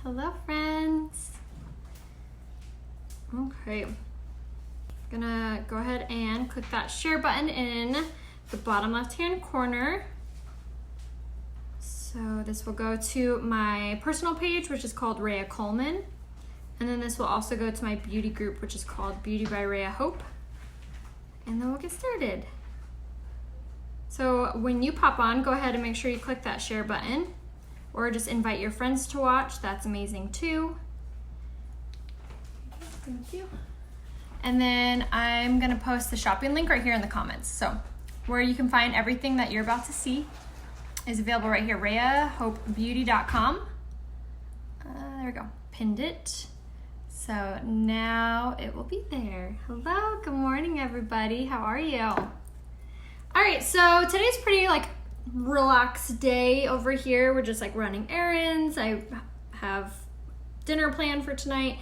Hello, friends. Okay, gonna go ahead and click that share button in the bottom left-hand corner. So this will go to my personal page, which is called Rhea Coleman. And then this will also go to my beauty group, which is called Beauty by Rhea Hope. And then we'll get started. So when you pop on, go ahead and make sure you click that share button, or just invite your friends to watch. That's amazing too. Thank you. And then I'm gonna post the shopping link right here in the comments. So where you can find everything that you're about to see is available right here, rheahopebeauty.com. There we go, pinned it. So now it will be there. Hello, good morning everybody. How are you? All right, so today's pretty relaxed day over here. We're just running errands. I have dinner planned for tonight.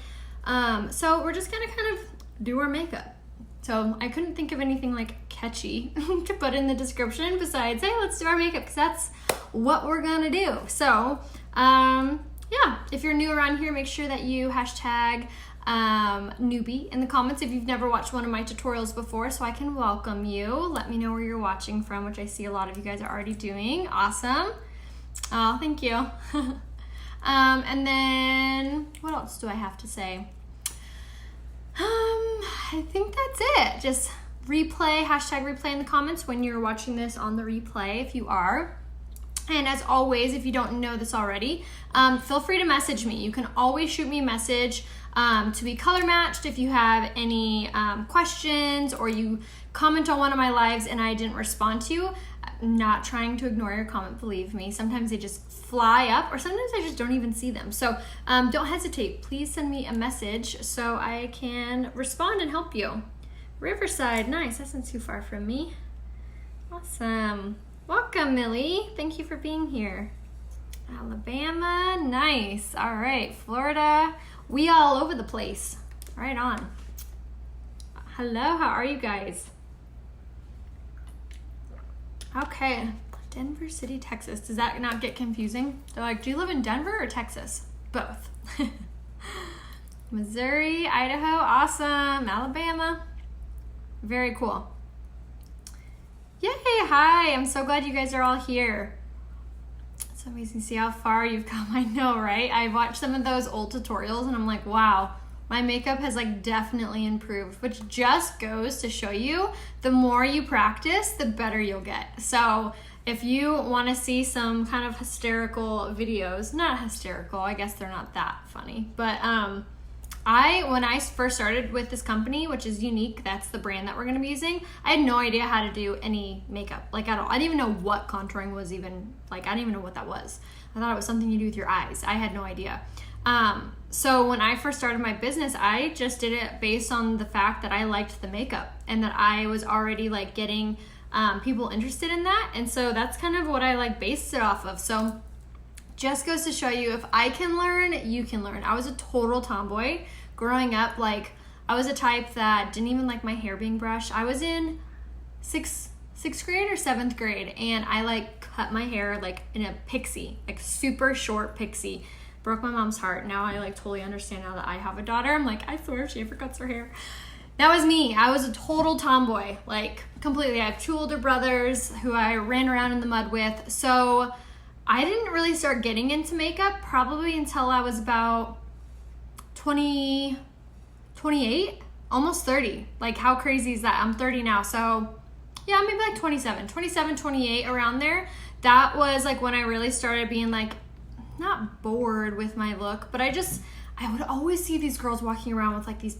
So we're just gonna kind of do our makeup. So I couldn't think of anything catchy to put in the description besides, hey, let's do our makeup, because that's what we're gonna do. So yeah, if you're new around here, make sure that you hashtag newbie in the comments if you've never watched one of my tutorials before, so I can welcome you. Let me know where you're watching from, which I see a lot of you guys are already doing. Awesome. Oh, thank you. And then what else do I have to say? I think that's it. Just replay, hashtag replay in the comments when you're watching this on the replay, if you are. And as always, if you don't know this already, feel free to message me. You can always shoot me a message to be color matched if you have any questions, or you comment on one of my lives and I didn't respond to you. I'm not trying to ignore your comment, believe me. Sometimes they just fly up, or sometimes I just don't even see them. So don't hesitate. Please send me a message so I can respond and help you. Riverside, nice. That's not too far from me. Awesome. Welcome, Millie. Thank you for being here. Alabama, nice. All right, Florida. We all over the place. Right on. Hello, how are you guys? Okay, Denver City, Texas. Does that not get confusing? They're like, do you live in Denver or Texas? Both. Missouri, Idaho, awesome. Alabama, very cool. Yay, hi, I'm so glad you guys are all here. It's amazing to see how far you've come. I know, right? I watched some of those old tutorials and I'm like, wow, my makeup has definitely improved, which just goes to show you the more you practice, the better you'll get. So if you want to see some kind of hysterical videos, not hysterical, I guess they're not that funny, but when I first started with this company, which is Unique, that's the brand that we're going to be using, I had no idea how to do any makeup, at all. I didn't even know what contouring was even, I didn't even know what that was. I thought it was something you do with your eyes. I had no idea. So when I first started my business, I just did it based on the fact that I liked the makeup and that I was already getting people interested in that. And so that's kind of what I based it off of. So just goes to show you, if I can learn, you can learn. I was a total tomboy growing up. I was a type that didn't even like my hair being brushed. I was in sixth grade or 7th grade, and I cut my hair in a pixie, super short pixie. Broke my mom's heart. Now I totally understand now that I have a daughter. I'm I swear she ever cuts her hair. That was me. I was a total tomboy, completely. I have 2 older brothers who I ran around in the mud with. So I didn't really start getting into makeup probably until I was about 28, almost 30. How crazy is that? I'm 30 now. So yeah, maybe 27, 28, around there. That was when I really started being not bored with my look, but I would always see these girls walking around with these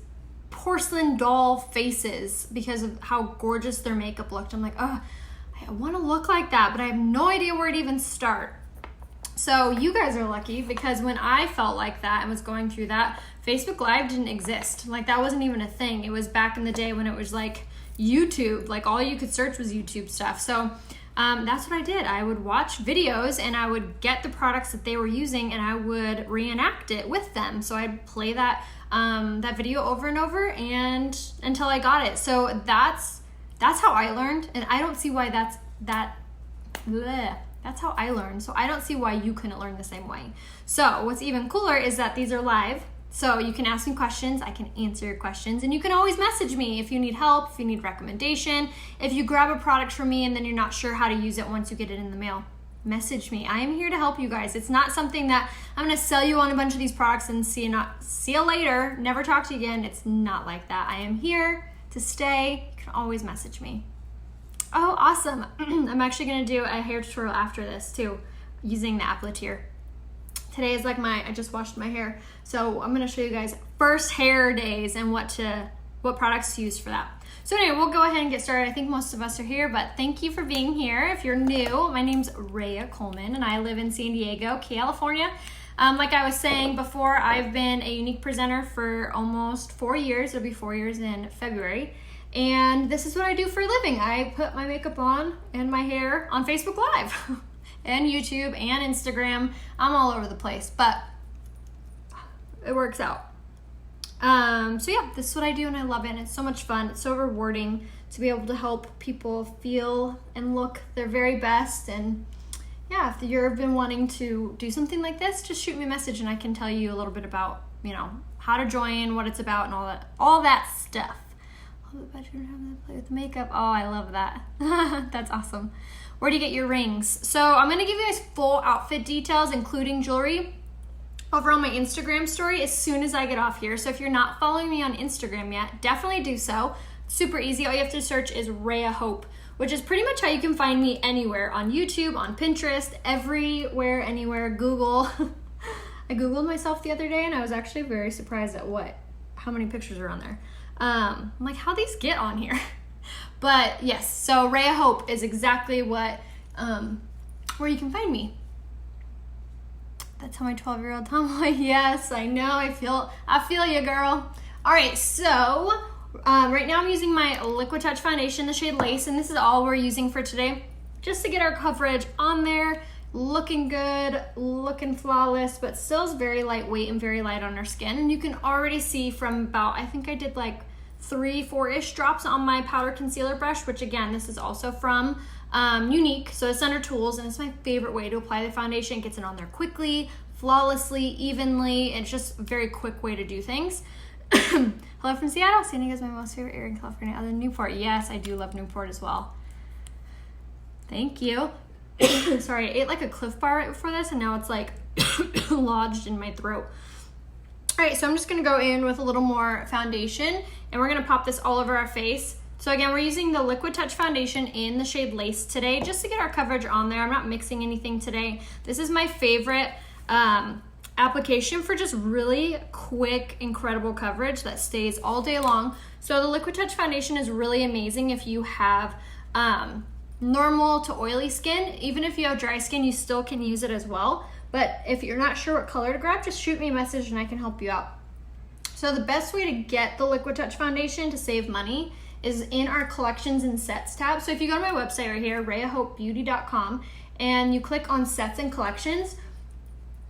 porcelain doll faces because of how gorgeous their makeup looked. I'm oh, I want to look like that, but I have no idea where to even start. So you guys are lucky, because when I felt like that and was going through that, Facebook Live didn't exist. That wasn't even a thing. It was back in the day when it was YouTube, all you could search was YouTube stuff. So that's what I did. I would watch videos and I would get the products that they were using and I would reenact it with them. So I'd play that video over and over and until I got it. So that's how I learned, and I don't see why that's That's how I learned. So I don't see why you couldn't learn the same way. So what's even cooler is that these are live. So you can ask me questions, I can answer your questions, and you can always message me if you need help, if you need recommendation, if you grab a product from me and then you're not sure how to use it once you get it in the mail. Message me. I am here to help you guys. It's not something that I'm going to sell you on a bunch of these products and see you later, never talk to you again. It's not like that. I am here to stay. You can always message me. Oh, awesome. I'm actually going to do a hair tutorial after this too, using the appliator. Today is like I just washed my hair. So I'm going to show you guys first hair days and what products to use for that. So anyway, we'll go ahead and get started. I think most of us are here, but thank you for being here. If you're new, my name's Rhea Coleman and I live in San Diego, California. Like I was saying before, I've been a unique presenter for almost 4 years. It'll be 4 years in February. And this is what I do for a living. I put my makeup on and my hair on Facebook Live and YouTube and Instagram. I'm all over the place, but it works out. So yeah, this is what I do and I love it. And it's so much fun. It's so rewarding to be able to help people feel and look their very best. And yeah, if you've been wanting to do something like this, just shoot me a message and I can tell you a little bit about, how to join, what it's about and all that stuff. Oh, the bedroom having to play with the makeup. Oh, I love that. That's awesome. Where do you get your rings? So I'm going to give you guys full outfit details, including jewelry, over on my Instagram story as soon as I get off here. So if you're not following me on Instagram yet, definitely do so. Super easy. All you have to search is Rhea Hope, which is pretty much how you can find me anywhere, on YouTube, on Pinterest, everywhere, anywhere, Google. I Googled myself the other day and I was actually very surprised at how many pictures are on there. I'm like, how these get on here? But yes, so Rhea Hope is exactly where you can find me. That's how my 12-year-old tomboy. Yes, I know. I feel you, girl. All right, so right now I'm using my Liquid Touch foundation, the shade Lace, and this is all we're using for today, just to get our coverage on there, looking good, looking flawless, but still is very lightweight and very light on our skin. And you can already see from about, I think I did like 3-4-ish drops on my powder concealer brush, which again, this is also from Unique, so it's under tools, and it's my favorite way to apply the foundation. It gets it on there quickly, flawlessly, evenly. It's just a very quick way to do things. Hello from Seattle. San Diego is my most favorite area in California other than Newport. Yes, I do love Newport as well. Thank you. Sorry, I ate like a Cliff Bar right before this and now it's like lodged in my throat. All right, so I'm just gonna go in with a little more foundation and we're gonna pop this all over our face. So again, we're using the Liquid Touch foundation in the shade Lace today just to get our coverage on there. I'm not mixing anything today. This is my favorite application for just really quick, incredible coverage that stays all day long. So the Liquid Touch foundation is really amazing if you have normal to oily skin. Even if you have dry skin, you still can use it as well. But if you're not sure what color to grab, just shoot me a message and I can help you out. So the best way to get the Liquid Touch foundation to save money is in our collections and sets tab. So if you go to my website right here, rheahopebeauty.com, and you click on sets and collections,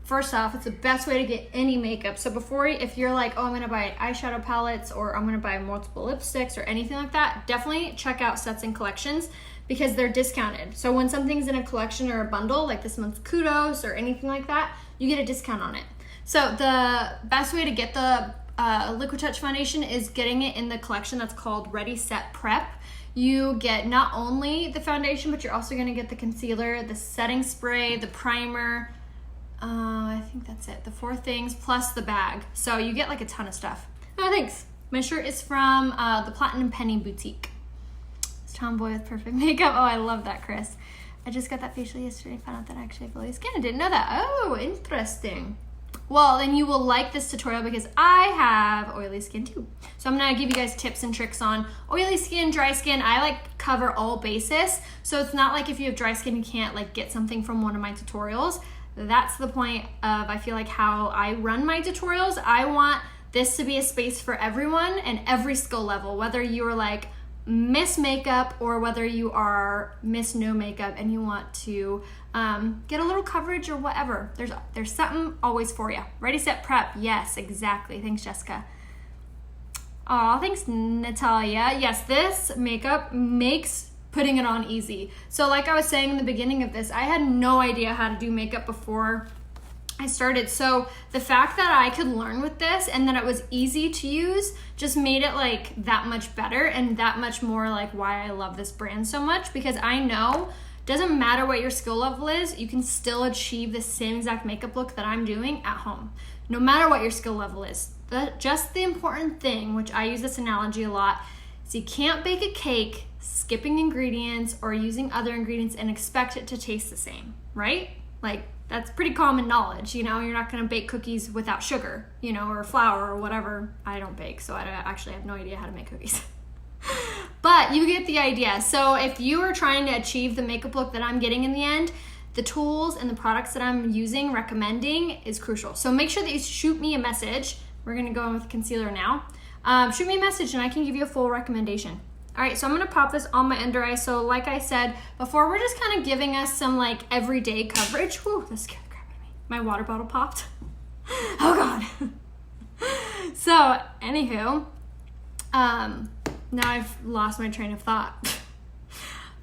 first off, it's the best way to get any makeup. So if you're like, oh, I'm gonna buy eyeshadow palettes or I'm gonna buy multiple lipsticks or anything like that, definitely check out sets and collections because they're discounted. So when something's in a collection or a bundle, like this month's Kudos or anything like that, you get a discount on it. So the best way to get the Liquid Touch foundation is getting it in the collection that's called Ready Set Prep. You get not only the foundation, but you're also gonna get the concealer, the setting spray, the primer, I think that's it, the 4 things, plus the bag. So you get like a ton of stuff. Oh, thanks. My shirt is from the Platinum Penny Boutique. It's Tomboy with perfect makeup. Oh, I love that, Chris. I just got that facial yesterday, found out that I actually have oily skin. I didn't know that. Oh, interesting. Well, then you will like this tutorial because I have oily skin too. So I'm gonna give you guys tips and tricks on oily skin, dry skin. I like cover all bases. So it's not like if you have dry skin, you can't like get something from one of my tutorials. That's the point of, I feel like, how I run my tutorials. I want this to be a space for everyone and every skill level, whether you are like Miss Makeup or whether you are Miss No Makeup and you want to get a little coverage or whatever. There's something always for you. Ready, Set, Prep. Yes, exactly. Thanks, Jessica. Oh, thanks, Natalia. Yes, this makeup makes putting it on easy. So like I was saying in the beginning of this, I had no idea how to do makeup before I started. So the fact that I could learn with this and that it was easy to use just made it like that much better and that much more like why I love this brand so much, because I know doesn't matter what your skill level is, you can still achieve the same exact makeup look that I'm doing at home, no matter what your skill level is. Just the important thing, which I use this analogy a lot, is you can't bake a cake skipping ingredients or using other ingredients and expect it to taste the same, right? Like, that's pretty common knowledge, you know? You're not gonna bake cookies without sugar, you know, or flour or whatever. I don't bake, so I actually have no idea how to make cookies. But you get the idea. So if you are trying to achieve the makeup look that I'm getting in the end, the tools and the products that I'm using, recommending, is crucial. So make sure that you shoot me a message. We're gonna go in with concealer now. Shoot me a message and I can give you a full recommendation. All right, so I'm gonna pop this on my under eye. So like I said before, we're just kind of giving us some like everyday coverage. Whew, that scared the crap out of me. My water bottle popped. Oh God. So anywho, now I've lost my train of thought.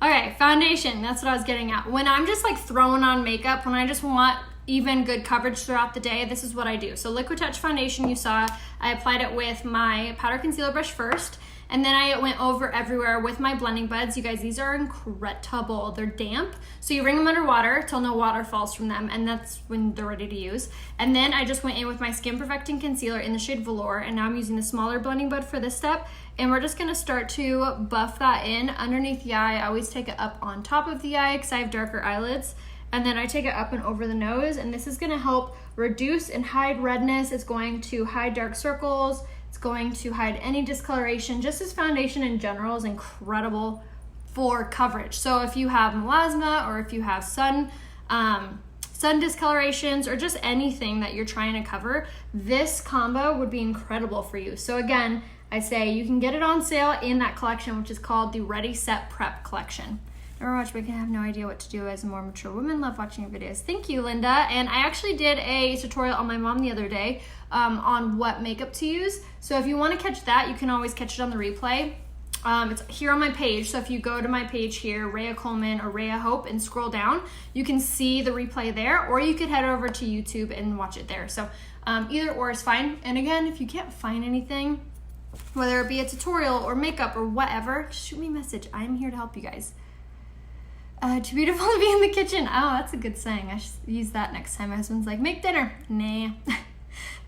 Okay, foundation, that's what I was getting at. When I'm just like throwing on makeup, when I just want even good coverage throughout the day, this is what I do. So Liquid Touch foundation, you saw, I applied it with my powder concealer brush first, and then I went over everywhere with my blending buds. You guys, these are incredible. They're damp, so you wring them under water till no water falls from them, and that's when they're ready to use. And then I just went in with my Skin Perfecting Concealer in the shade Velour, and now I'm using the smaller blending bud for this step, and we're just gonna start to buff that in underneath the eye. I always take it up on top of the eye because I have darker eyelids, and then I take it up and over the nose, and this is gonna help reduce and hide redness. It's going to hide dark circles. It's going to hide any discoloration. Just this foundation in general is incredible for coverage. So if you have melasma or if you have sun discolorations or just anything that you're trying to cover, this combo would be incredible for you. So again, I say you can get it on sale in that collection, which is called the Ready Set Prep collection. Never watched, but I have no idea what to do as a more mature woman. Love watching your videos. Thank you, Linda. And I actually did a tutorial on my mom the other day on what makeup to use. So if you want to catch that, you can always catch it on the replay. It's here on my page. So if you go to my page here, Rhea Coleman or Rhea Hope, and scroll down, you can see the replay there, or you could head over to YouTube and watch it there. So either or is fine. And again, if you can't find anything, whether it be a tutorial or makeup or whatever, just shoot me a message. I'm here to help you guys. Too beautiful to be in the kitchen. Oh, that's a good saying. I should use that next time my husband's like, make dinner. Nah.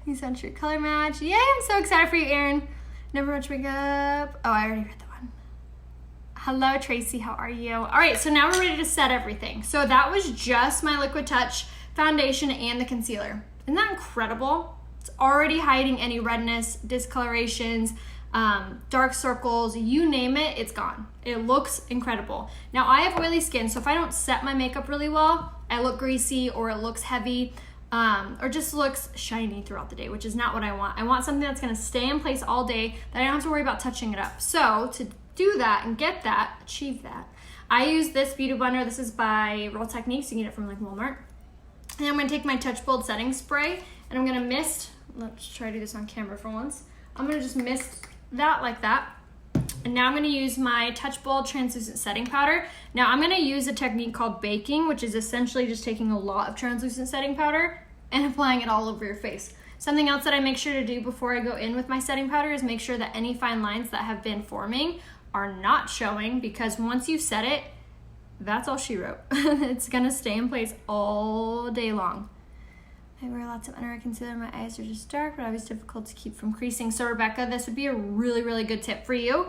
You sound your color match. Yay, I'm so excited for you, Erin. Never much makeup. Oh, I already read that one. Hello, Tracy. How are you? All right, so now we're ready to set everything. So that was just my Liquid Touch foundation and the concealer. Isn't that incredible? It's already hiding any redness, discolorations, dark circles, you name it, it's gone. It looks incredible. Now I have oily skin, so if I don't set my makeup really well, I look greasy or it looks heavy, or just looks shiny throughout the day, which is not what I want. I want something that's gonna stay in place all day that I don't have to worry about touching it up. So to do that and get that, achieve that, I use this beauty blender. This is by Real Techniques. You can get it from like Walmart. And I'm gonna take my Touch Bold setting spray and I'm gonna mist, let's try to do this on camera for once. I'm gonna just mist that like that. And now I'm gonna use my Touch Bold translucent setting powder. Now I'm gonna use a technique called baking, which is essentially just taking a lot of translucent setting powder and applying it all over your face. Something else that I make sure to do before I go in with my setting powder is make sure that any fine lines that have been forming are not showing, because once you set it, that's all she wrote. It's gonna stay in place all day long. I wear lots of under eye concealer. My eyes are just dark, but always difficult to keep from creasing. So Rebecca, this would be a really, really good tip for you.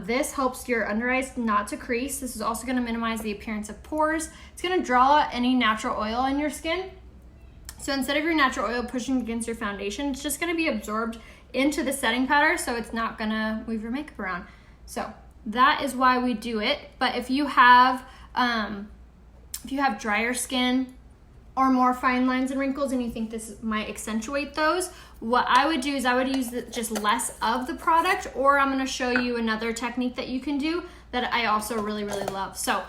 This helps your under eyes not to crease. This is also gonna minimize the appearance of pores. It's gonna draw out any natural oil in your skin. So instead of your natural oil pushing against your foundation, it's just gonna be absorbed into the setting powder, so it's not gonna move your makeup around. So that is why we do it. But if you have drier skin, or more fine lines and wrinkles and you think this might accentuate those, what I would do is I would use just less of the product, or I'm gonna show you another technique that you can do that I also really, really love. So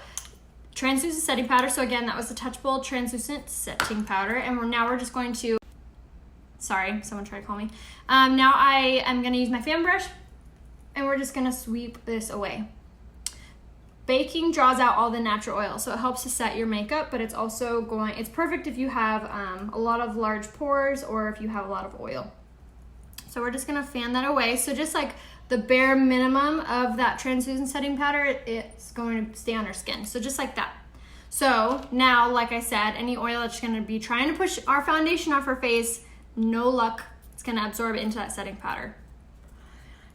translucent setting powder. So again, that was the Touch Bold translucent setting powder. And now we're just going to, sorry, someone tried to call me. Now I am gonna use my fan brush and we're just gonna sweep this away. baking draws out all the natural oil, so it helps to set your makeup, but it's also it's perfect if you have a lot of large pores or if you have a lot of oil. So we're just gonna fan that away. So just like the bare minimum of that translucent setting powder, it's going to stay on our skin. So just like that. So now, like I said, any oil that's gonna be trying to push our foundation off our face, no luck, it's gonna absorb it into that setting powder.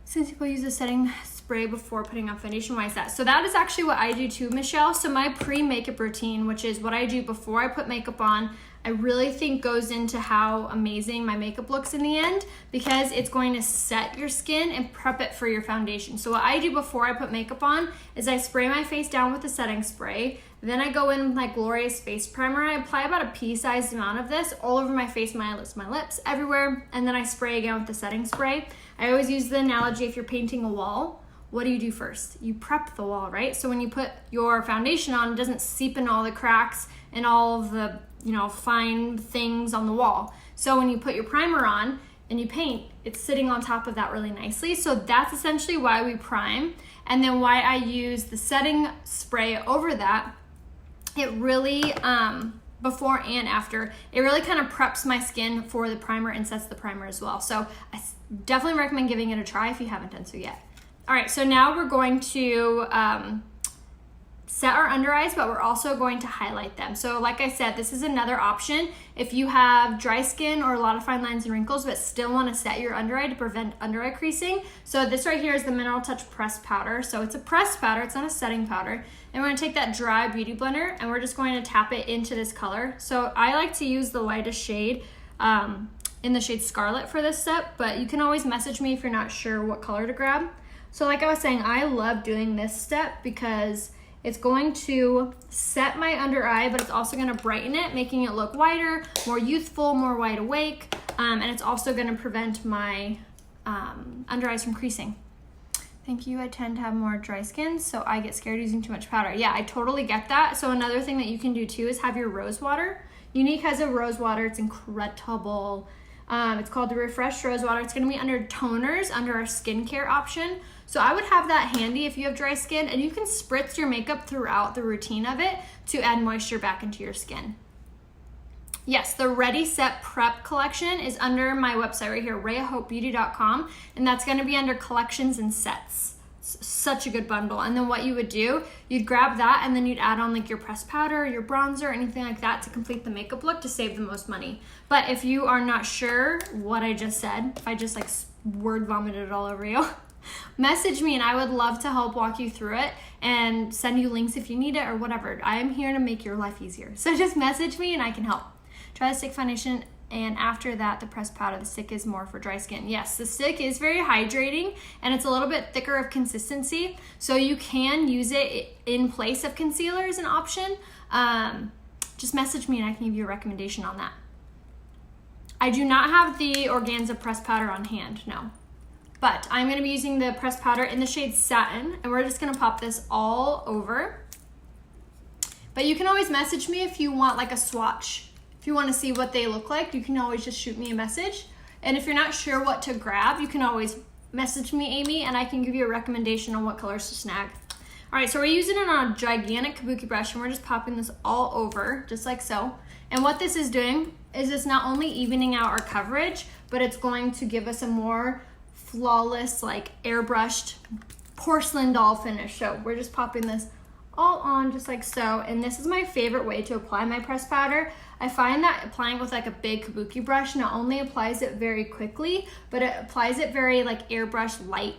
Since people use a setting spray before putting on foundation, why is that? So that is actually what I do too, Michelle. So my pre-makeup routine, which is what I do before I put makeup on, I really think goes into how amazing my makeup looks in the end, because it's going to set your skin and prep it for your foundation. So what I do before I put makeup on is I spray my face down with a setting spray. Then I go in with my Glorious Face Primer. I apply about a pea-sized amount of this all over my face, my lips, everywhere. And then I spray again with the setting spray. I always use the analogy, if you're painting a wall, what do you do first? You prep the wall, right? So when you put your foundation on, it doesn't seep in all the cracks and all of the, fine things on the wall. So when you put your primer on and you paint, it's sitting on top of that really nicely. So that's essentially why we prime. And then why I use the setting spray over that. It really, before and after, it really kind of preps my skin for the primer and sets the primer as well. So I definitely recommend giving it a try if you haven't done so yet. All right, so now we're going to set our under eyes, but we're also going to highlight them. So like I said, this is another option. If you have dry skin or a lot of fine lines and wrinkles, but still want to set your under eye to prevent under eye creasing. So this right here is the Mineral Touch Pressed Powder. So it's a pressed powder, it's not a setting powder. And we're gonna take that dry beauty blender and we're just going to tap it into this color. So I like to use the lightest shade in the shade Scarlet for this step, but you can always message me if you're not sure what color to grab. So like I was saying, I love doing this step because it's going to set my under eye, but it's also gonna brighten it, making it look whiter, more youthful, more wide awake, and it's also gonna prevent my under eyes from creasing. Thank you, I tend to have more dry skin, so I get scared using too much powder. Yeah, I totally get that. So another thing that you can do too is have your rose water. Unique has a rose water, it's incredible. It's called the Refreshed Rose Water. It's gonna be under toners, under our skincare option. So I would have that handy if you have dry skin, and you can spritz your makeup throughout the routine of it to add moisture back into your skin. Yes, the Ready Set Prep collection is under my website right here, rayahopebeauty.com, and that's gonna be under collections and sets. It's such a good bundle. And then what you would do, you'd grab that and then you'd add on like your pressed powder, your bronzer, anything like that to complete the makeup look to save the most money. But if you are not sure what I just said, if I just like word vomited it all over you, message me and I would love to help walk you through it and send you links if you need it or whatever. I am here to make your life easier. So just message me and I can help. Try the stick foundation, and after that, the pressed powder. The stick is more for dry skin. Yes, the stick is very hydrating and it's a little bit thicker of consistency. So you can use it in place of concealer as an option. Just message me and I can give you a recommendation on that. I do not have the organza pressed powder on hand, no. But I'm gonna be using the pressed powder in the shade Satin, and we're just gonna pop this all over. But you can always message me if you want like a swatch. If you want to see what they look like, you can always just shoot me a message. And if you're not sure what to grab, you can always message me, Amy, and I can give you a recommendation on what colors to snag. All right, so we're using it on a gigantic kabuki brush, and we're just popping this all over, just like so. And what this is doing is it's not only evening out our coverage, but it's going to give us a more flawless, like airbrushed porcelain doll finish. So we're just popping this all on just like so. And this is my favorite way to apply my pressed powder. I find that applying with like a big kabuki brush not only applies it very quickly, but it applies it very like airbrush light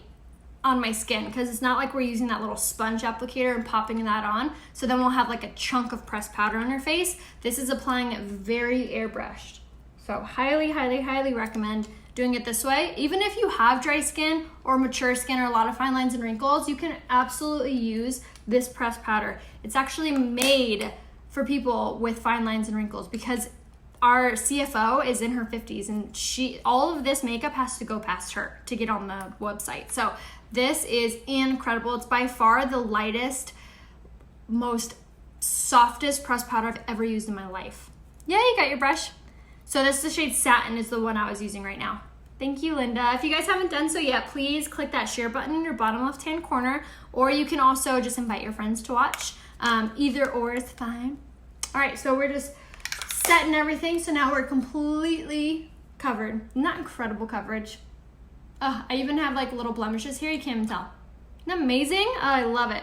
on my skin, because it's not like we're using that little sponge applicator and popping that on. So then we'll have like a chunk of pressed powder on your face. This is applying it very airbrushed. So highly, highly, highly recommend doing it this way. Even if you have dry skin or mature skin or a lot of fine lines and wrinkles, you can absolutely use this pressed powder. It's actually made for people with fine lines and wrinkles, because our CFO is in her 50s and all of this makeup has to go past her to get on the website. So this is incredible. It's by far the lightest, most softest pressed powder I've ever used in my life. Yeah, you got your brush. So this is the shade Satin, is the one I was using right now. Thank you, Linda. If you guys haven't done so yet, please click that share button in your bottom left-hand corner, or you can also just invite your friends to watch. Either or is fine. All right, so we're just setting everything. So now we're completely covered. Isn't that incredible coverage? I even have like little blemishes here. You can't even tell. Isn't that amazing? Oh, I love it.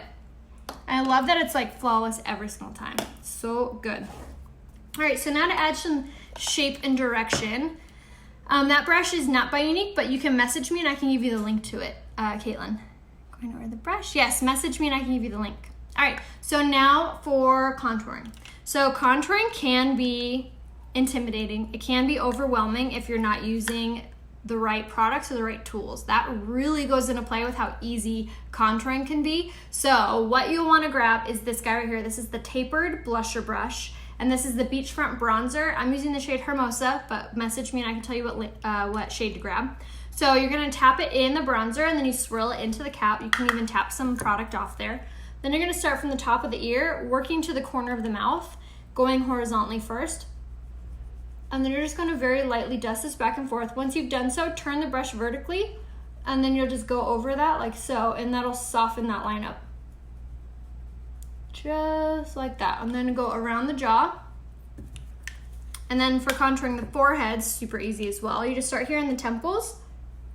I love that it's like flawless every single time. So good. All right, so now to add some shape and direction. That brush is not by Unique, but you can message me and I can give you the link to it, Caitlin. Going over the brush. Yes, message me and I can give you the link. All right, so now for contouring. So contouring can be intimidating. It can be overwhelming if you're not using the right products or the right tools. That really goes into play with how easy contouring can be. So what you'll want to grab is this guy right here. This is the tapered blusher brush, and this is the Beachfront bronzer. I'm using the shade Hermosa, but message me and I can tell you what shade to grab. So you're gonna tap it in the bronzer and then you swirl it into the cap. You can even tap some product off there. Then you're gonna start from the top of the ear, working to the corner of the mouth, going horizontally first. And then you're just gonna very lightly dust this back and forth. Once you've done so, turn the brush vertically, and then you'll just go over that like so, and that'll soften that line up. Just like that. And then go around the jaw. And then for contouring the forehead, super easy as well. You just start here in the temples,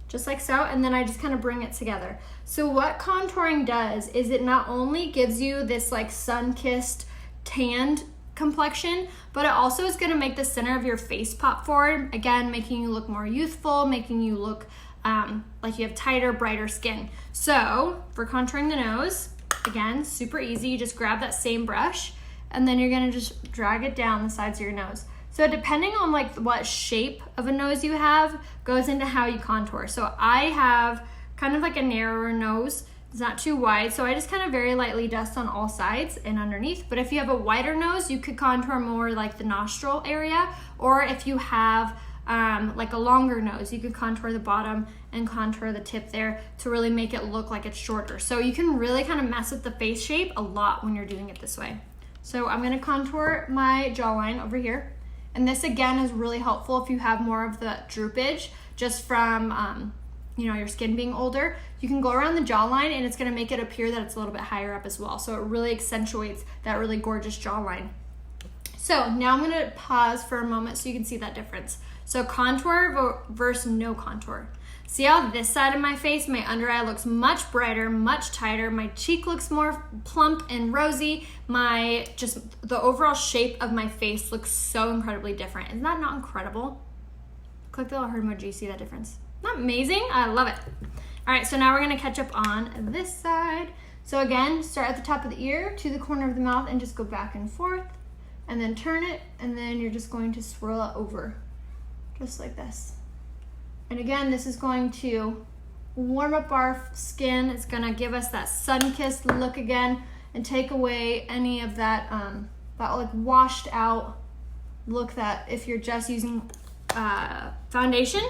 just like so, and then I just kind of bring it together. So what contouring does is it not only gives you this like sun-kissed tanned complexion, but it also is going to make the center of your face pop forward, again making you look more youthful, making you look like you have tighter, brighter skin. So for contouring the nose, again, super easy. You just grab that same brush and then you're going to just drag it down the sides of your nose. So depending on like what shape of a nose you have goes into how you contour. So I have kind of like a narrower nose. It's not too wide, so I just kind of very lightly dust on all sides and underneath. But if you have a wider nose, you could contour more like the nostril area, or if you have like a longer nose, you could contour the bottom and contour the tip there to really make it look like it's shorter. So you can really kind of mess with the face shape a lot when you're doing it this way. So I'm gonna contour my jawline over here. And this again is really helpful if you have more of the droopage just from you know, your skin being older. You can go around the jawline and it's gonna make it appear that it's a little bit higher up as well. So it really accentuates that really gorgeous jawline. So now I'm gonna pause for a moment so you can see that difference. So contour versus no contour. See how this side of my face, my under eye looks much brighter, much tighter. My cheek looks more plump and rosy. The overall shape of my face looks so incredibly different. Isn't that not incredible? Click the little heart emoji, see that difference? Isn't that amazing? I love it. All right, so now we're gonna catch up on this side. So again, start at the top of the ear to the corner of the mouth and just go back and forth, and then turn it, and then you're just going to swirl it over, just like this. And again, this is going to warm up our skin. It's gonna give us that sun-kissed look again and take away any of that, that like washed out look that if you're just using foundation,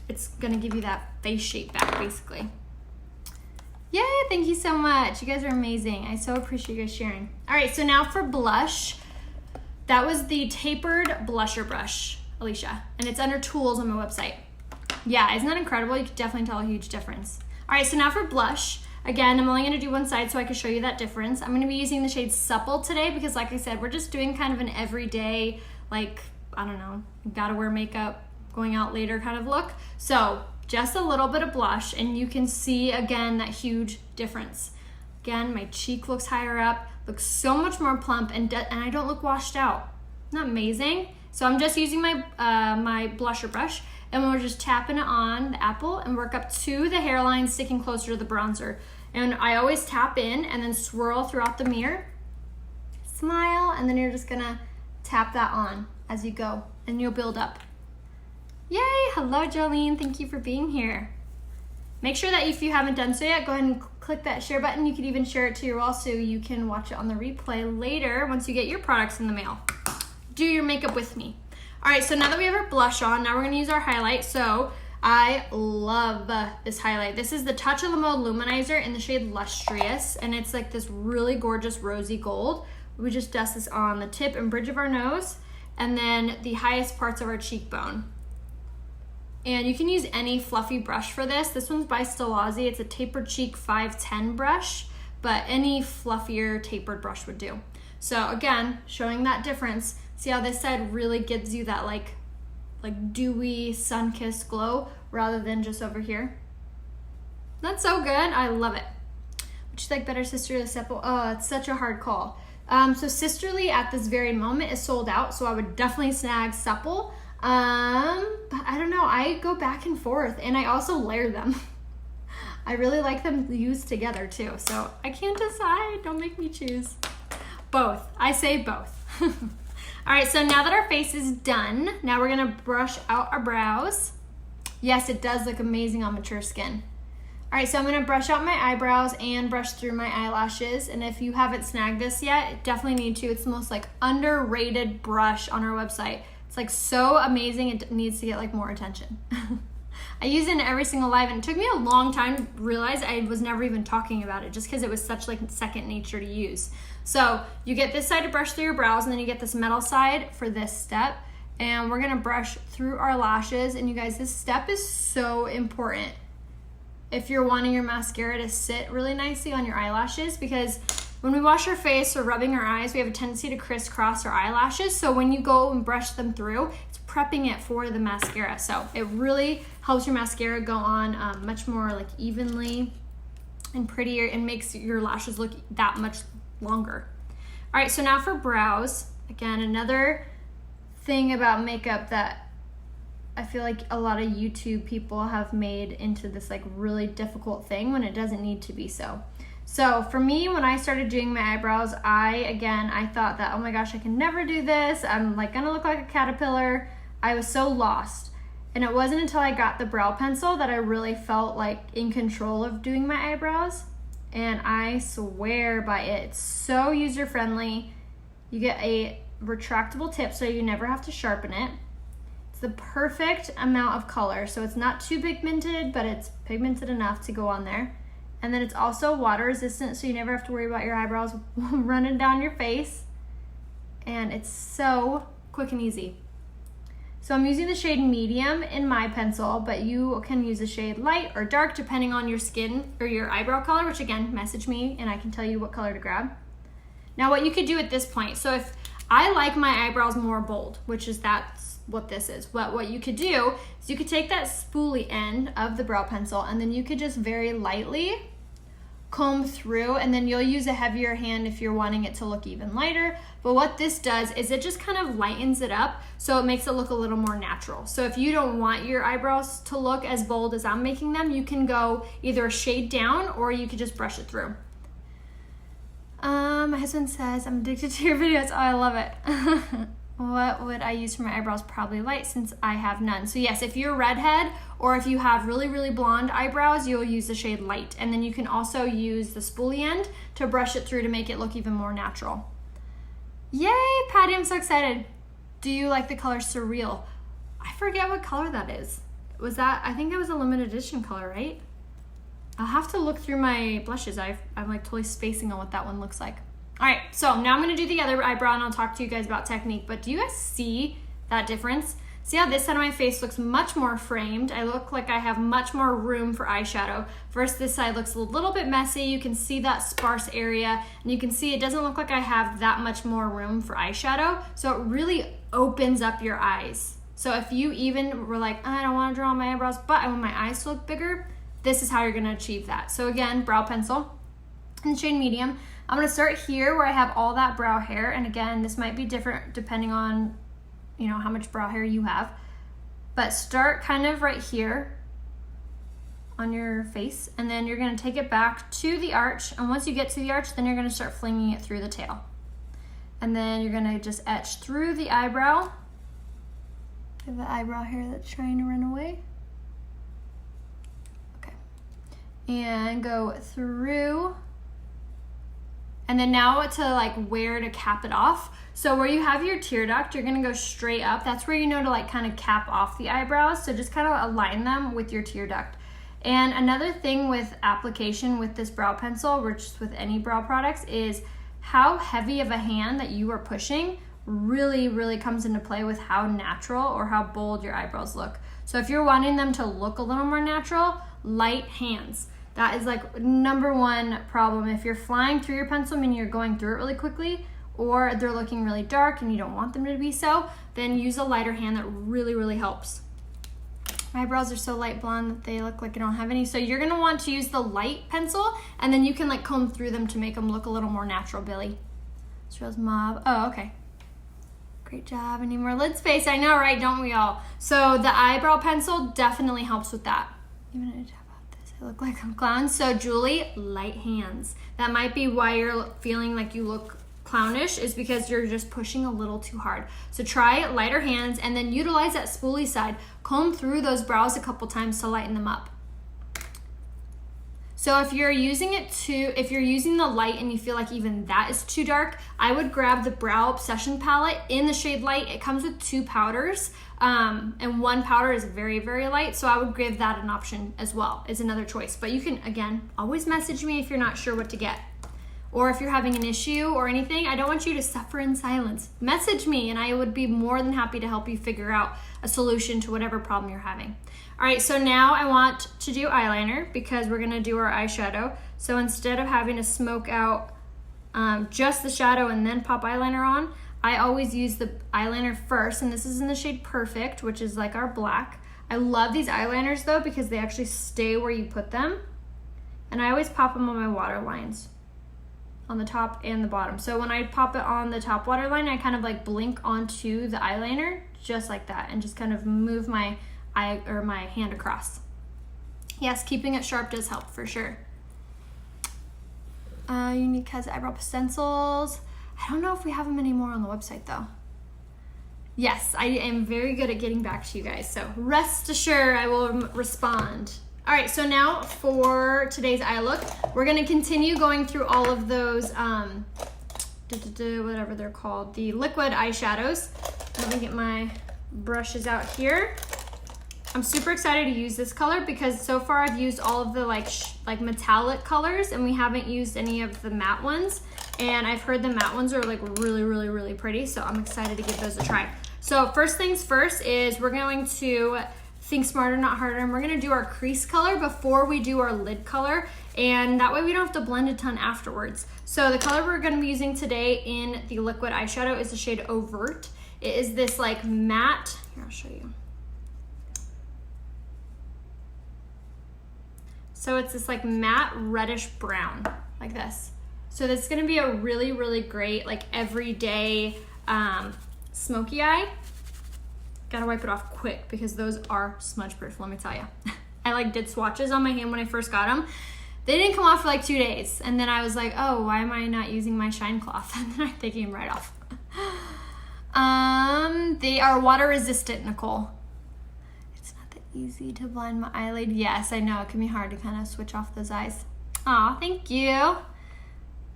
it's gonna give you that face shape back basically. Yay, thank you so much. You guys are amazing. I so appreciate you guys sharing. All right, so now for blush, that was the tapered blusher brush, Alicia, and it's under tools on my website. Yeah, isn't that incredible? You can definitely tell a huge difference. All right, so now for blush, again, I'm only gonna do one side so I can show you that difference. I'm gonna be using the shade Supple today because like I said, we're just doing kind of an everyday, like, I don't know, gotta wear makeup, going out later kind of look. So just a little bit of blush and you can see again that huge difference. Again, my cheek looks higher up, looks so much more plump, and I don't look washed out. Isn't that amazing? So I'm just using my my blusher brush, and we're just tapping it on the apple and work up to the hairline, sticking closer to the bronzer. And I always tap in and then swirl throughout the mirror. Smile, and then you're just gonna tap that on as you go, and you'll build up. Yay, hello Jolene, thank you for being here. Make sure that if you haven't done so yet, go ahead and click that share button. You can even share it to your wall so you can watch it on the replay later once you get your products in the mail. Do your makeup with me. All right, so now that we have our blush on, now we're gonna use our highlight. So I love this highlight. This is the Touch of the Mode Luminizer in the shade Lustrous, and it's like this really gorgeous rosy gold. We just dust this on the tip and bridge of our nose, and then the highest parts of our cheekbone. And you can use any fluffy brush for this. This one's by Stilazzi. It's a tapered cheek 510 brush, but any fluffier tapered brush would do. So again, showing that difference. See how this side really gives you that like dewy sun-kissed glow rather than just over here. That's so good. I love it. Would you like better Sisterly Supple? Oh, it's such a hard call. So Sisterly at this very moment is sold out, so I would definitely snag Supple. But I don't know. I go back and forth, and I also layer them. I really like them used together too, so I can't decide. Don't make me choose. Both. I say both. All right, so now that our face is done, now we're gonna brush out our brows. Yes, it does look amazing on mature skin. All right, so I'm gonna brush out my eyebrows and brush through my eyelashes. And if you haven't snagged this yet, definitely need to. It's the most like underrated brush on our website. It's like so amazing, it needs to get like more attention. I use it in every single live, and it took me a long time to realize I was never even talking about it just because it was such like second nature to use. So you get this side to brush through your brows, and then you get this metal side for this step. And we're gonna brush through our lashes. And you guys, this step is so important if you're wanting your mascara to sit really nicely on your eyelashes, because when we wash our face or rubbing our eyes, we have a tendency to crisscross our eyelashes. So when you go and brush them through, it's prepping it for the mascara. So it really helps your mascara go on much more like evenly and prettier, and makes your lashes look that much longer. All right, so now for brows. Again, another thing about makeup that I feel like a lot of YouTube people have made into this like really difficult thing when it doesn't need to be so. So for me, when I started doing my eyebrows, I thought that, oh my gosh, I can never do this. I'm like gonna look like a caterpillar. I was so lost. And it wasn't until I got the brow pencil that I really felt like in control of doing my eyebrows. And I swear by it. It's so user-friendly. You get a retractable tip so you never have to sharpen it. It's the perfect amount of color. So it's not too pigmented, but it's pigmented enough to go on there. And then it's also water resistant, so you never have to worry about your eyebrows running down your face. And it's so quick and easy. So I'm using the shade medium in my pencil, but you can use a shade light or dark depending on your skin or your eyebrow color, which again, message me and I can tell you what color to grab. Now what you could do at this point, so if I like my eyebrows more bold, which is that's what this is, but what you could do is you could take that spoolie end of the brow pencil and then you could just very lightly comb through, and then you'll use a heavier hand if you're wanting it to look even lighter. But what this does is it just kind of lightens it up, so it makes it look a little more natural. So if you don't want your eyebrows to look as bold as I'm making them, you can go either a shade down or you could just brush it through. My husband says, I'm addicted to your videos. Oh, I love it. What would I use for my eyebrows? Probably light, since I have none. So yes, if you're redhead or if you have really, really blonde eyebrows, you'll use the shade light. And then you can also use the spoolie end to brush it through to make it look even more natural. Yay, Patty, I'm so excited. Do you like the color Surreal? I forget what color that is. Was that, I think it was a limited edition color, right? I'll have to look through my blushes. I'm like totally spacing on what that one looks like. All right, so now I'm gonna do the other eyebrow and I'll talk to you guys about technique, but do you guys see that difference? See how this side of my face looks much more framed? I look like I have much more room for eyeshadow, versus this side looks a little bit messy. You can see that sparse area, and you can see it doesn't look like I have that much more room for eyeshadow, so it really opens up your eyes. So if you even were like, I don't wanna draw on my eyebrows, but I want my eyes to look bigger, this is how you're gonna achieve that. So again, brow pencil in shade medium. I'm gonna start here where I have all that brow hair, and again, this might be different depending on, you know, how much brow hair you have, but start kind of right here on your face, and then you're gonna take it back to the arch, and once you get to the arch, then you're gonna start flinging it through the tail. And then you're gonna just etch through the eyebrow, the eyebrow hair that's trying to run away. Okay, and go through. And then now to like where to cap it off. So where you have your tear duct, you're gonna go straight up. That's where you know to like kind of cap off the eyebrows. So just kind of align them with your tear duct. And another thing with application with this brow pencil, or just with any brow products, is how heavy of a hand that you are pushing really, really comes into play with how natural or how bold your eyebrows look. So if you're wanting them to look a little more natural, light hands. That is like number one problem. If you're flying through your pencil, meaning you're going through it really quickly, or they're looking really dark and you don't want them to be so, then use a lighter hand. That really, really helps. My brows are so light blonde that they look like I don't have any. So you're gonna want to use the light pencil, and then you can like comb through them to make them look a little more natural, Billy. This rose mauve. Oh, okay. Great job. Any more lid space? I know, right? Don't we all? So the eyebrow pencil definitely helps with that. Even a tap out this, I look like I'm clown. So Julie, light hands. That might be why you're feeling like you look clownish, is because you're just pushing a little too hard. So try lighter hands, and then utilize that spoolie side. Comb through those brows a couple times to lighten them up. So if you're using the light and you feel like even that is too dark, I would grab the Brow Obsession palette in the shade light. It comes with 2 powders, and 1 powder is very, very light. So I would give that an option as well. It's another choice. But you can, again, always message me if you're not sure what to get. Or if you're having an issue or anything, I don't want you to suffer in silence. Message me and I would be more than happy to help you figure out a solution to whatever problem you're having. All right, so now I want to do eyeliner because we're gonna do our eyeshadow. So instead of having to smoke out just the shadow and then pop eyeliner on, I always use the eyeliner first, and this is in the shade Perfect, which is like our black. I love these eyeliners though because they actually stay where you put them. And I always pop them on my waterlines, on the top and the bottom. So when I pop it on the top waterline, I kind of like blink onto the eyeliner just like that and just kind of move my my hand across. Yes, keeping it sharp does help for sure. Unique has eyebrow stencils. I don't know if we have them anymore on the website though. Yes, I am very good at getting back to you guys, so rest assured I will respond. All right, so now for today's eye look, we're gonna continue going through all of those, whatever they're called, the liquid eyeshadows. Let me get my brushes out here. I'm super excited to use this color because so far I've used all of the like metallic colors, and we haven't used any of the matte ones. And I've heard the matte ones are like really, really, really pretty, so I'm excited to give those a try. So first things first is we're going to think smarter, not harder, and we're gonna do our crease color before we do our lid color, and that way we don't have to blend a ton afterwards. So the color we're gonna be using today in the liquid eyeshadow is the shade Overt. It is this like matte, here I'll show you. So it's this like matte reddish brown, like this. So this is gonna be a really, really great like everyday smoky eye. Gotta wipe it off quick because those are smudge proof, let me tell you. I like did swatches on my hand when I first got them. They didn't come off for like 2 days. And then I was like, oh, why am I not using my shine cloth? And then they came right off. They are water resistant, Nicole. It's not that easy to blend my eyelid. Yes, I know, it can be hard to kind of switch off those eyes. Aw, thank you.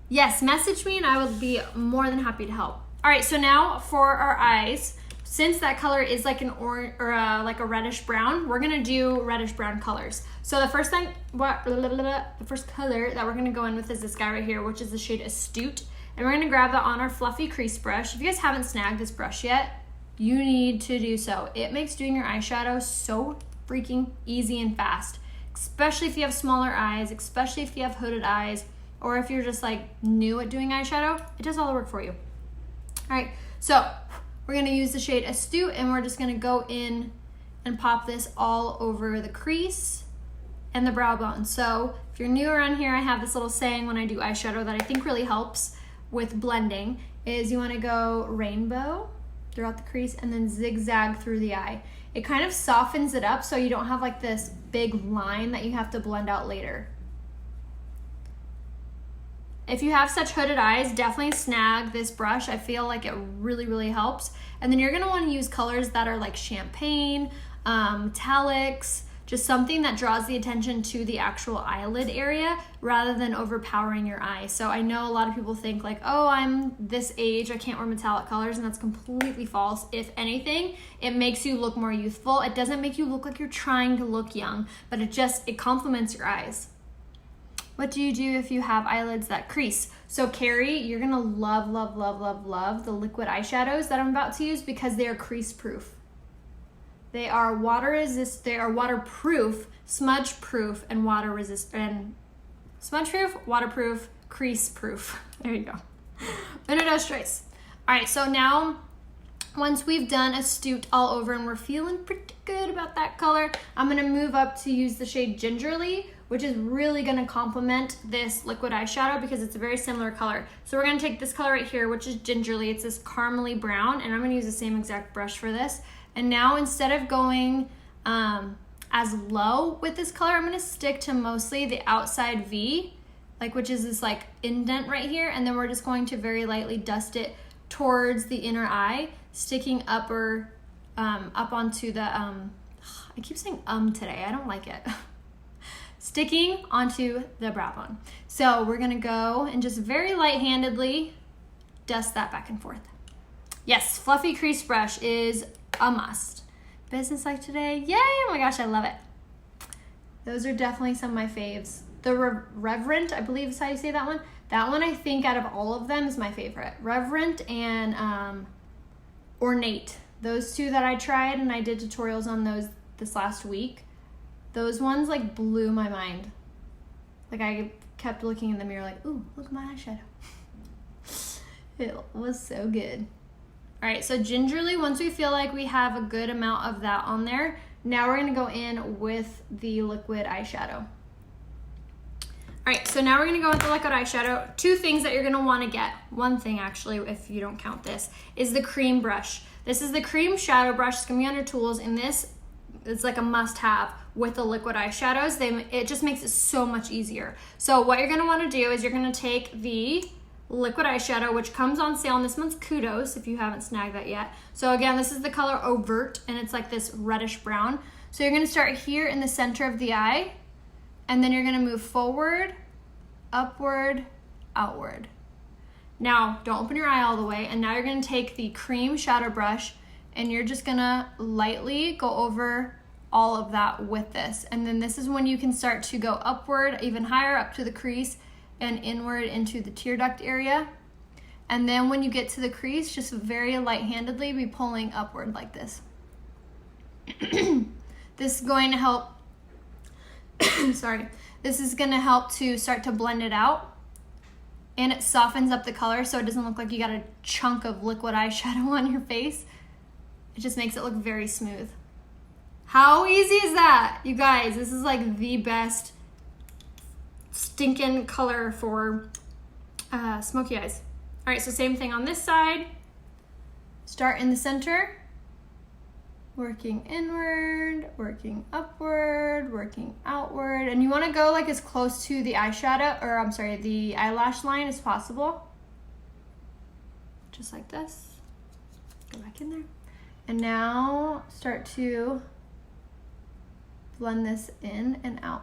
Yes, message me and I will be more than happy to help. All right, so now for our eyes, since that color is like an orange or like a reddish brown, we're gonna do reddish brown colors. So the first thing, the first color that we're gonna go in with is this guy right here, which is the shade Astute. And we're gonna grab that on our fluffy crease brush. If you guys haven't snagged this brush yet, you need to do so. It makes doing your eyeshadow so freaking easy and fast, especially if you have smaller eyes, especially if you have hooded eyes, or if you're just like new at doing eyeshadow, it does all the work for you. All right, so we're gonna use the shade Astute, and we're just gonna go in and pop this all over the crease and the brow bone. So if you're new around here, I have this little saying when I do eyeshadow that I think really helps with blending, is you wanna go rainbow throughout the crease and then zigzag through the eye. It kind of softens it up so you don't have like this big line that you have to blend out later. If you have such hooded eyes, definitely snag this brush. I feel like it really, really helps. And then you're gonna wanna use colors that are like champagne, metallics, just something that draws the attention to the actual eyelid area rather than overpowering your eye. So I know a lot of people think like, oh, I'm this age, I can't wear metallic colors, and that's completely false. If anything, it makes you look more youthful. It doesn't make you look like you're trying to look young, but it complements your eyes. What do you do if you have eyelids that crease? So Carrie, you're gonna love, love, love, love, love the liquid eyeshadows that I'm about to use because they are crease proof. They are waterproof, smudge proof, and smudge proof, waterproof, crease proof. There you go. And it does trace. All right, so now once we've done astute all over and we're feeling pretty good about that color, I'm gonna move up to use the shade Gingerly, which is really gonna complement this liquid eyeshadow because it's a very similar color. So we're gonna take this color right here, which is Gingerly. It's this caramely brown, and I'm gonna use the same exact brush for this. And now instead of going as low with this color, I'm gonna stick to mostly the outside V, which is this indent right here, and then we're just going to very lightly dust it towards the inner eye, sticking up onto the, I keep saying today, I don't like it. Sticking onto the brow bone. So we're gonna go and just very light-handedly dust that back and forth. Yes, fluffy crease brush is a must. Business like today, yay, oh my gosh, I love it. Those are definitely some of my faves. The Reverent, I believe is how you say that one. That one I think out of all of them is my favorite. Reverent and Ornate. Those two that I tried, and I did tutorials on those this last week. Those ones blew my mind. I kept looking in the mirror ooh, look at my eyeshadow. It was so good. All right, so Gingerly, once we feel like we have a good amount of that on there, now we're gonna go in with the liquid eyeshadow. All right, so now we're gonna go with the liquid eyeshadow. Two things that you're gonna wanna get, one thing actually, if you don't count this, is the cream brush. This is the cream shadow brush. It's gonna be on your tools, and this is a must-have with the liquid eyeshadows. It just makes it so much easier. So what you're gonna wanna do is you're gonna take the liquid eyeshadow, which comes on sale, and this one's Kudos if you haven't snagged that yet. So again, this is the color Overt, and it's this reddish brown. So you're gonna start here in the center of the eye, and then you're gonna move forward, upward, outward. Now, don't open your eye all the way, and now you're gonna take the cream shadow brush, and you're just gonna lightly go over all of that with this. And then this is when you can start to go upward, even higher, up to the crease, and inward into the tear duct area. And then when you get to the crease, just very light-handedly be pulling upward like this. This is going to help, sorry, this is gonna help to start to blend it out, and it softens up the color so it doesn't look like you got a chunk of liquid eyeshadow on your face. It just makes it look very smooth. How easy is that? You guys, this is the best stinking color for smoky eyes. All right, so same thing on this side. Start in the center, working inward, working upward, working outward, and you want to go as close to the eyeshadow, or I'm sorry, the eyelash line as possible. Just like this. Go back in there. And now start to blend this in and out.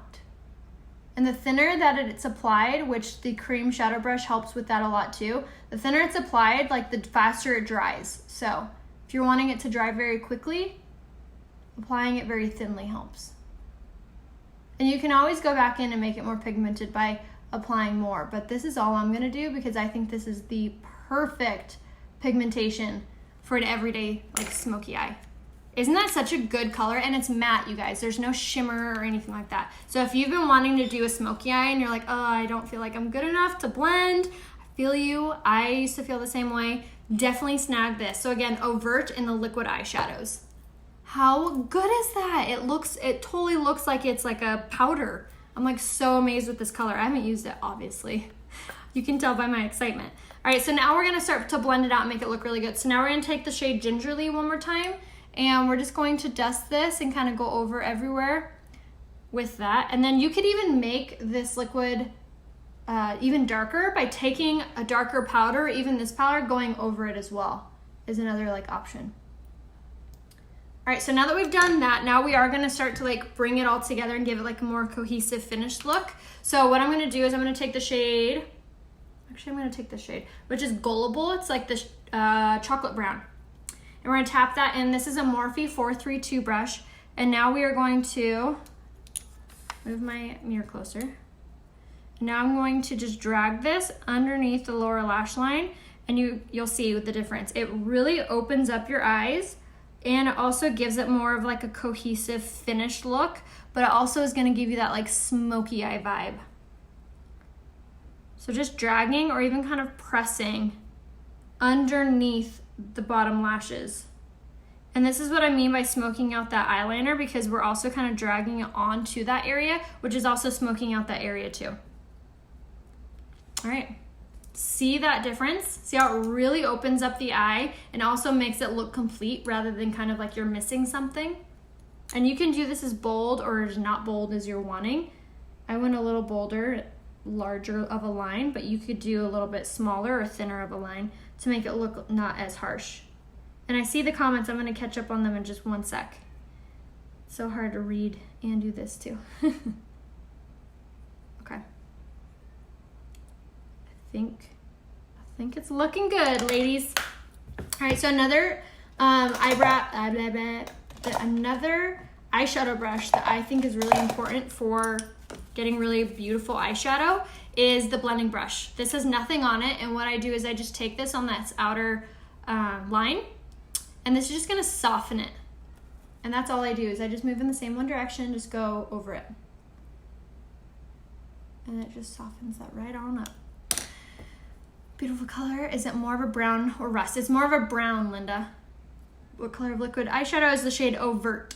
And the thinner that it's applied, which the cream shadow brush helps with that a lot too, the thinner it's applied, the faster it dries. So if you're wanting it to dry very quickly, applying it very thinly helps. And you can always go back in and make it more pigmented by applying more, but this is all I'm gonna do because I think this is the perfect pigmentation for an everyday smoky eye. Isn't that such a good color? And it's matte, you guys. There's no shimmer or anything like that. So if you've been wanting to do a smoky eye and you're oh, I don't feel like I'm good enough to blend, I feel you. I used to feel the same way. Definitely snag this. So again, Overt in the liquid eyeshadows. How good is that? It totally looks like it's a powder. I'm so amazed with this color. I haven't used it, obviously. You can tell by my excitement. All right, so now we're gonna start to blend it out and make it look really good. So now we're gonna take the shade Gingerly one more time, and we're just going to dust this and kind of go over everywhere with that. And then you could even make this liquid even darker by taking a darker powder, even this powder, going over it as well is another option. All right, so now that we've done that, now we are gonna start to bring it all together and give it a more cohesive finished look. So what I'm gonna do is I'm gonna take the shade, actually I'm gonna take the shade, which is Gullible. It's this chocolate brown. And we're gonna tap that in. This is a Morphe 432 brush. And now we are going to move my mirror closer. And now I'm going to just drag this underneath the lower lash line, and you'll see the difference. It really opens up your eyes and it also gives it more of like a cohesive finished look, but it also is gonna give you that like smoky eye vibe. So just dragging or even kind of pressing underneath the bottom lashes. And this is what I mean by smoking out that eyeliner, because we're also kind of dragging it onto that area, which is also smoking out that area too. All right, see that difference? See how it really opens up the eye and also makes it look complete rather than kind of like you're missing something? And you can do this as bold or as not bold as you're wanting. I went a little bolder, larger of a line, but you could do a little bit smaller or thinner of a line to make it look not as harsh. And I see the comments, I'm gonna catch up on them in just one sec. It's so hard to read and do this too. Okay. I think it's looking good, ladies. All right, so another another eyeshadow brush that I think is really important for getting really beautiful eyeshadow is the blending brush. This has nothing on it, and what I do is I just take this on that outer line, and this is just gonna soften it. And that's all I do, is I just move in the same one direction, just go over it. And it just softens that right on up. Beautiful color. Is it more of a brown or rust? It's more of a brown, Linda. What color of liquid eyeshadow is the shade Overt?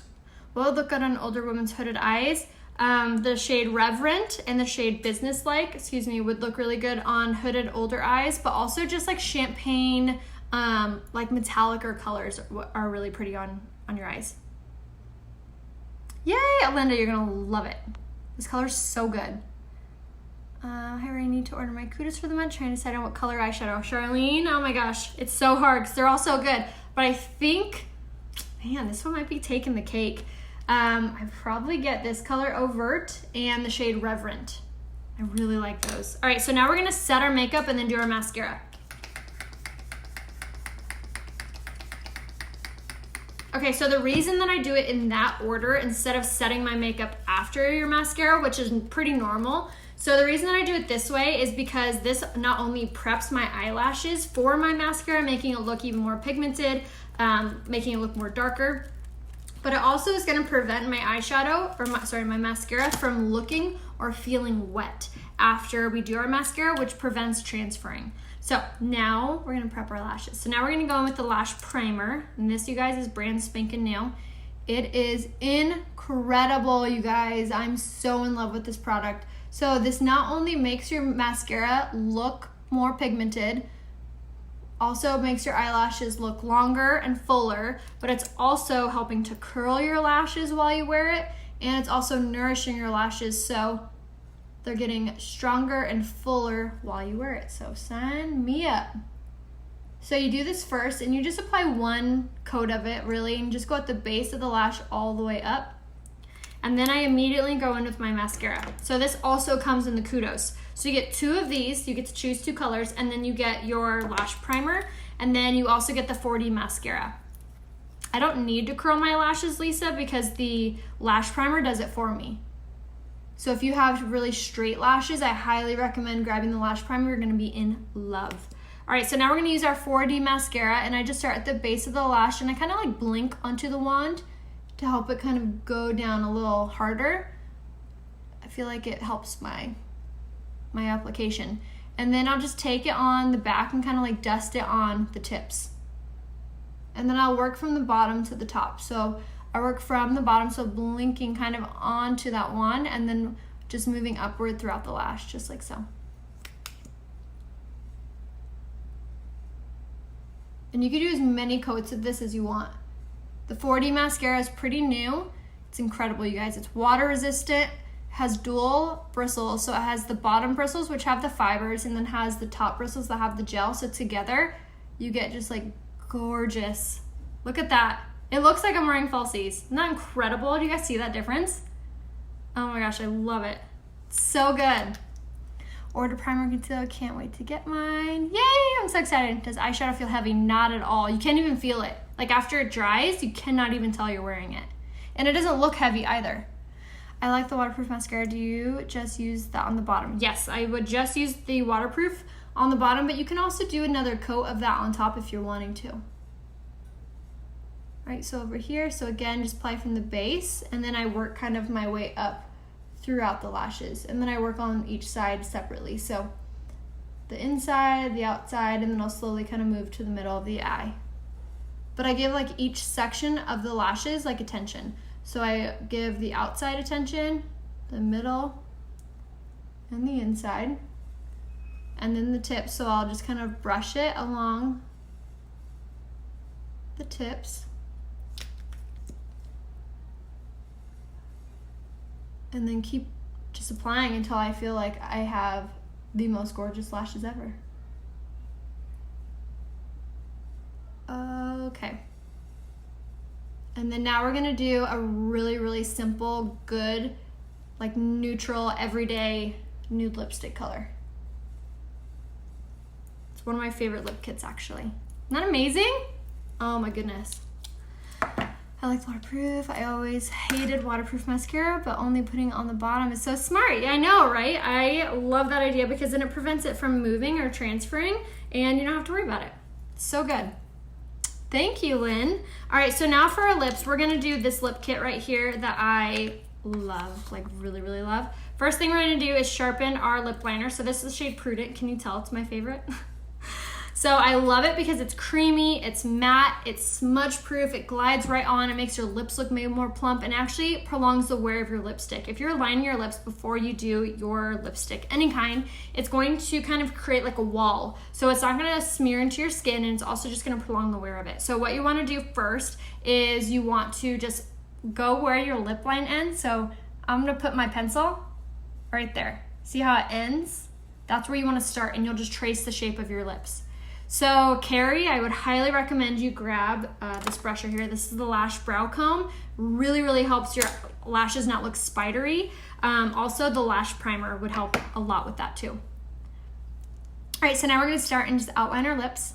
Will it look good on older women's hooded eyes? The shade Reverent and the shade Businesslike, would look really good on hooded older eyes, but also just like champagne, like metallic or colors are really pretty on your eyes. Yay, Linda, you're gonna love it. This color's so good. I need to order my kudos for the month, trying to decide on what color eyeshadow. Charlene, oh my gosh, it's so hard because they're all so good. But I think, man, this one might be taking the cake. I probably get this color Overt and the shade Reverent. I really like those. All right, so now we're gonna set our makeup and then do our mascara. Okay, so the reason that I do it in that order instead of setting my makeup after your mascara, which is pretty normal, so the reason that I do it this way is because this not only preps my eyelashes for my mascara, making it look even more pigmented, making it look more darker, but it also is gonna prevent my eyeshadow, or my mascara from looking or feeling wet after we do our mascara, which prevents transferring. So now we're gonna prep our lashes. So now we're gonna go in with the lash primer, and this, you guys, is brand spanking new. It is incredible, you guys. I'm so in love with this product. So this not only makes your mascara look more pigmented, also makes your eyelashes look longer and fuller, but it's also helping to curl your lashes while you wear it, and it's also nourishing your lashes so they're getting stronger and fuller while you wear it. So sign me up. So you do this first, and you just apply one coat of it, really, and just go at the base of the lash all the way up. And then I immediately go in with my mascara. So this also comes in the kudos. So you get two of these, you get to choose two colors, and then you get your lash primer, and then you also get the 4D mascara. I don't need to curl my lashes, Lisa, because the lash primer does it for me. So if you have really straight lashes, I highly recommend grabbing the lash primer. You're gonna be in love. All right, so now we're gonna use our 4D mascara, and I just start at the base of the lash, and I kind of like blink onto the wand to help it kind of go down a little harder. I feel like it helps my application. And then I'll just take it on the back and kind of like dust it on the tips. And then I'll work from the bottom to the top. So I work from the bottom, so blinking kind of onto that wand, and then just moving upward throughout the lash, just like so. And you can do as many coats of this as you want. The 4D mascara is pretty new. It's incredible, you guys. It's water resistant, has dual bristles. So it has the bottom bristles, which have the fibers, and then has the top bristles that have the gel. So together, you get just like gorgeous. Look at that. It looks like I'm wearing falsies. Isn't that incredible? Do you guys see that difference? Oh my gosh, I love it. It's so good. Order primer concealer, can't wait to get mine. Yay, I'm so excited. Does eyeshadow feel heavy? Not at all. You can't even feel it. Like after it dries, you cannot even tell you're wearing it. And it doesn't look heavy either. I like the waterproof mascara. Do you just use that on the bottom? Yes, I would just use the waterproof on the bottom, but you can also do another coat of that on top if you're wanting to. All right, so over here, so again, just apply from the base, and then I work kind of my way up throughout the lashes, and then I work on each side separately. So the inside, the outside, and then I'll slowly kind of move to the middle of the eye. But I give like each section of the lashes like attention. So I give the outside attention, the middle, and the inside, and then the tips. So I'll just kind of brush it along the tips. And then keep just applying until I feel like I have the most gorgeous lashes ever. Okay. And then now we're gonna do a really, really simple, good, like neutral, everyday nude lipstick color. It's one of my favorite lip kits, actually. Isn't that amazing? Oh my goodness. I like waterproof. I always hated waterproof mascara, but only putting it on the bottom is so smart. Yeah, I know, right? I love that idea because then it prevents it from moving or transferring, and you don't have to worry about it. It's so good. Thank you, Lynn. All right, so now for our lips, we're gonna do this lip kit right here that I love, like really, really love. First thing we're gonna do is sharpen our lip liner. So this is the shade Prudent. Can you tell it's my favorite? So I love it because it's creamy, it's matte, it's smudge proof, it glides right on, it makes your lips look maybe more plump, and actually prolongs the wear of your lipstick. If you're lining your lips before you do your lipstick, any kind, it's going to kind of create like a wall. So it's not gonna smear into your skin, and it's also just gonna prolong the wear of it. So what you wanna do first is you want to just go where your lip line ends. So I'm gonna put my pencil right there. See how it ends? That's where you wanna start, and you'll just trace the shape of your lips. So Carrie, I would highly recommend you grab this brush right here. This is the Lash Brow Comb. Really, really helps your lashes not look spidery. Also, the lash primer would help a lot with that too. All right, so now we're gonna start and just outline our lips.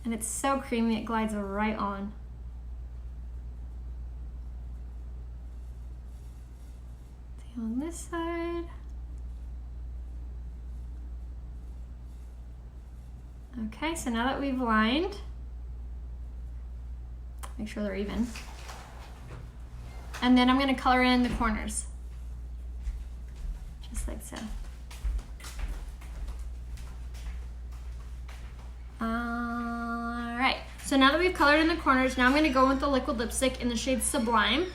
And it's so creamy, it glides right on. Same on this side. Okay, so now that we've lined, make sure they're even. And then I'm gonna color in the corners, just like so. All right, so now that we've colored in the corners, now I'm gonna go with the liquid lipstick in the shade Sublime.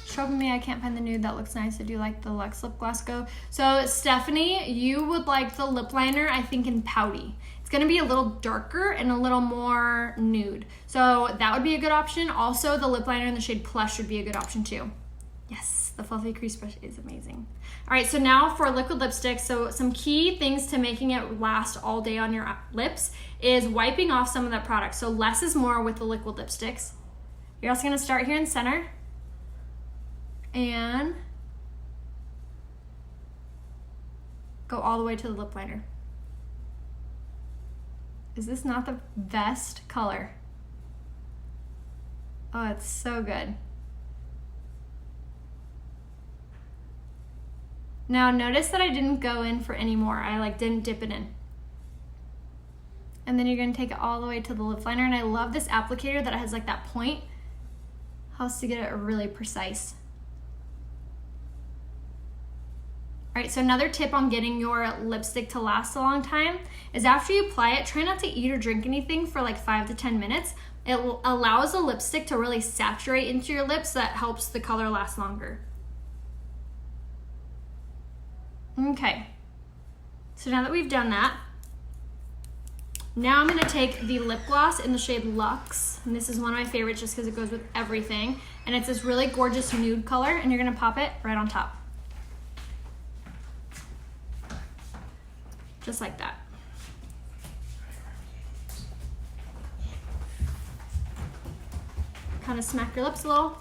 Show me, I can't find the nude that looks nice. I do like the Luxe lip gloss go. So Stephanie, you would like the lip liner, I think, in Pouty. It's gonna be a little darker and a little more nude. So that would be a good option. Also, the lip liner in the shade Plush would be a good option too. Yes, the fluffy crease brush is amazing. All right, so now for liquid lipstick. So some key things to making it last all day on your lips is wiping off some of that product. So less is more with the liquid lipsticks. You're also gonna start here in center and go all the way to the lip liner. Is this not the best color? Oh, it's so good. Now notice that I didn't go in for any more. I didn't dip it in. And then you're gonna take it all the way to the lip liner. And I love this applicator that has like that point. Helps to get it really precise. All right, so another tip on getting your lipstick to last a long time is after you apply it, try not to eat or drink anything for like 5 to 10 minutes. It allows the lipstick to really saturate into your lips. That helps the color last longer. Okay, so now that we've done that, now I'm gonna take the lip gloss in the shade Luxe, and this is one of my favorites just because it goes with everything, and it's this really gorgeous nude color, and you're gonna pop it right on top. Just like that. Kind of smack your lips a little.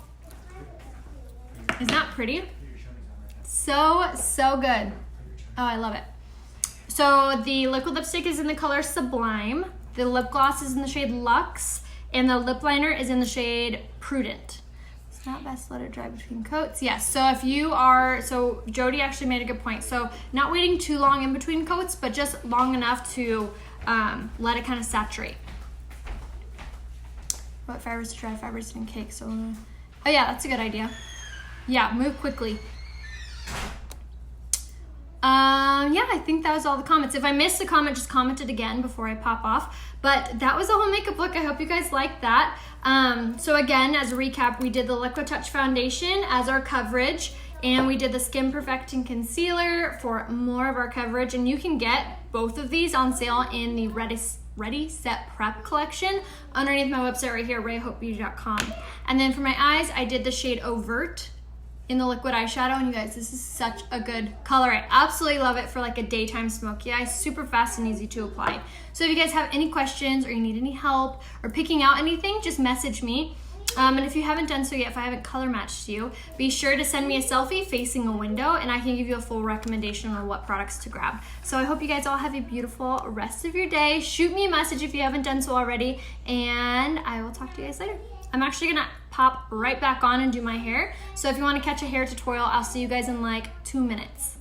Isn't that pretty? So, so good. Oh, I love it. So the liquid lipstick is in the color Sublime. The lip gloss is in the shade Luxe. And the lip liner is in the shade Prudent. It's not best to let it dry between coats. Yes, so if you are, so Jody actually made a good point. So not waiting too long in between coats, but just long enough to let it kind of saturate. What fibers to dry fibers in cake? So, oh yeah, that's a good idea. Yeah, move quickly. Yeah, I think that was all the comments. If I missed a comment, just comment it again before I pop off. But that was the whole makeup look. I hope you guys liked that. So again, as a recap, we did the Liquid Touch Foundation as our coverage, and we did the Skin Perfecting Concealer for more of our coverage. And you can get both of these on sale in the Ready Set Prep collection underneath my website right here, rayhopebeauty.com. And then for my eyes, I did the shade Overt in the liquid eyeshadow, and you guys, this is such a good color. I absolutely love it for like a daytime smoky eye. Super fast and easy to apply. So if you guys have any questions or you need any help or picking out anything, just message me. And if you haven't done so yet, if I haven't color matched you, be sure to send me a selfie facing a window and I can give you a full recommendation on what products to grab. So I hope you guys all have a beautiful rest of your day. Shoot me a message if you haven't done so already, and I will talk to you guys later. I'm actually gonna pop right back on and do my hair. So if you wanna catch a hair tutorial, I'll see you guys in like 2 minutes.